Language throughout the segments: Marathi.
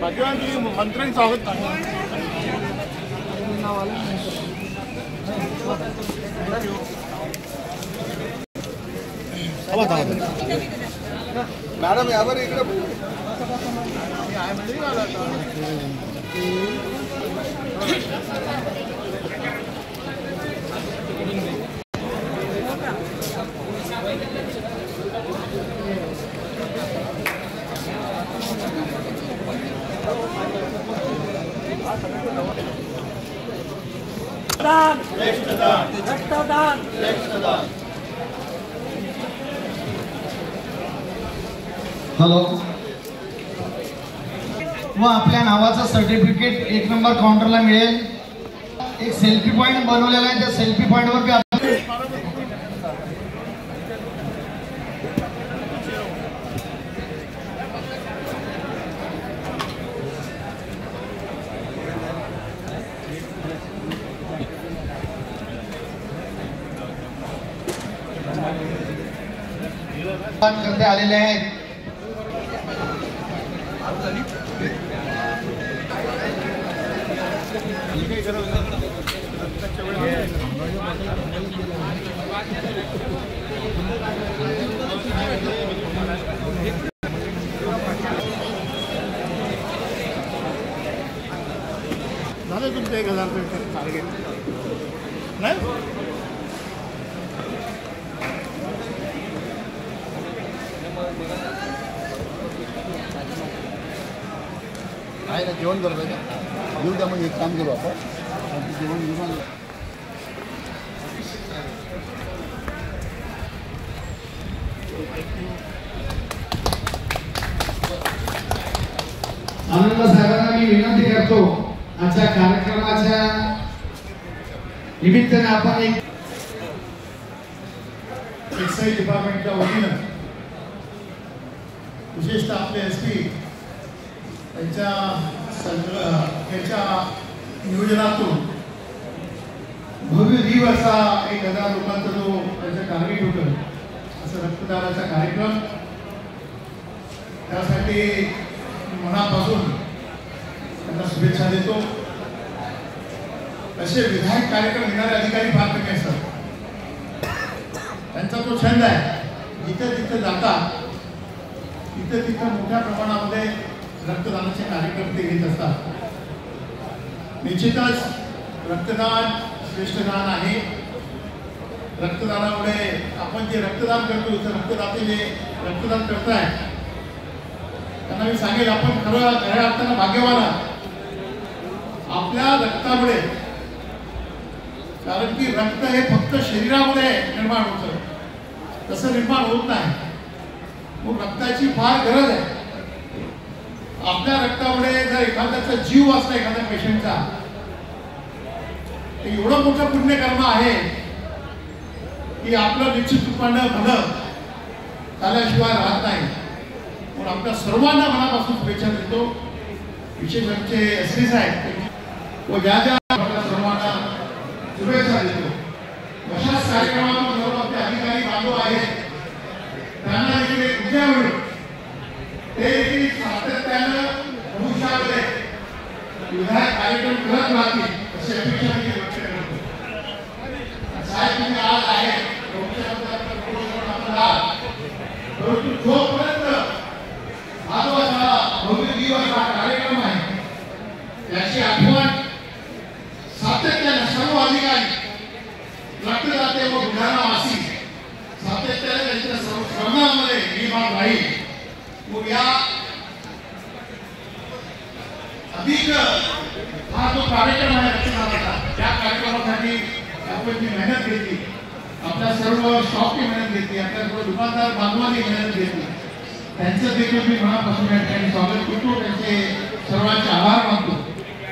मंत्र्यांनी स्वागत मॅडम यावर इकडे रक्तदान हॅलो व आपल्या नावाचं सर्टिफिकेट 1 नंबर काउंटरला मिळेल। एक सेल्फी पॉइंट बनवलेला आहे, त्या सेल्फी पॉइंट वर करते आलेले आहेत। झालं तुमचं 1000 टार्गेट नाही आहे ना। जेवण करत आहे का घेऊ द्या, मग एक काम करू आपण जेवण घेऊन आनंद साहेबांना मी विनंती करतो, आजच्या कार्यक्रमाच्या निमित्ताने आपण एक एक्साइज डिपार्टमेंटच्या वतीनं विशेषतः आपले एसपी त्यांच्या नियोजनातून भव्य दिव असा 1000 लोकांचा जो त्यांचं टार्गेट होतं, असं रक्तदानाचा कार्यक्रम, त्यासाठी मनापासून त्यांना शुभेच्छा देतो। असे विधायक कार्यक्रम घेणारे अधिकारी फार कमी असतात। त्यांचा तो छंद आहे, जिथे तिथे जातात तिथे तिथे मोठ्या प्रमाणामध्ये रक्तदानाचे कार्यक्रम ते घेत असतात। निश्चितच रक्तदान श्रेष्ठ दान आहे। रक्तदानामुळे आपण जे रक्तदान करतो, रक्तदाते जे रक्तदान करताय त्यांना मी सांगेल, आपण खऱ्या अर्थानं भाग्यवान आहात आपल्या रक्तामुळे। कारण की रक्त हे फक्त शरीरामध्ये निर्माण होतं, तसं निर्माण होत नाही। मग रक्ताची फार गरज आहे। आपल्या रक्तामुळे जर एखाद्याचा जीव वाचला, एखाद्या पेशंटचा, ते एवढं मोठं पुण्यकर्म आहे की आपलं निश्चित रूपानं भलं झाल्याशिवाय राहत नाही। म्हणून आपल्या सर्वांना मनापासून शुभेच्छा देतो। विशेष आमचे एसपी साहेब व ज्या ज्या आपल्या सर्वांना शुभेच्छा देतो। अशाच कार्यक्रमातून सर्व आपले अधिकारी बांधव आहेत, त्यांना देखील उद्या होईल, ते देखील सातत्यानं भविष्यामध्ये विधायक कार्यक्रम करत राहतील अशी अपेक्षा मी व्यक्त करतो। साहेब तुम्ही आज आहे, परंतु जोपर्यंत हा भव्य दिवस हा कार्यक्रम आहे, याची आठवण सातत्याने सर्व अधिकारी, रक्तदाते व बुलढाणावासी सातत्याने त्यांच्या श्रमामध्ये निर्माण राहील। मग या अधिक हा जो कार्यक्रम आहे रक्तदानाचा, त्या कार्यक्रमासाठी आपण जी मेहनत घेतली, आपल्या सर्व स्टॉफची मेहनत घेतली, आपल्या सर्व दुकानदार बांधवांनी मेहनत घेतली, त्यांचं देखील मी मनापासून या ठिकाणी स्वागत करतो, त्यांचे सर्वांचे आभार मानतो।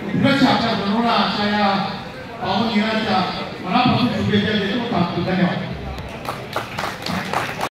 पुढच्या आपल्या सर्वांना अशा या पावन दिनाच्या मनापासून शुभेच्छा देतो। धन्यवाद।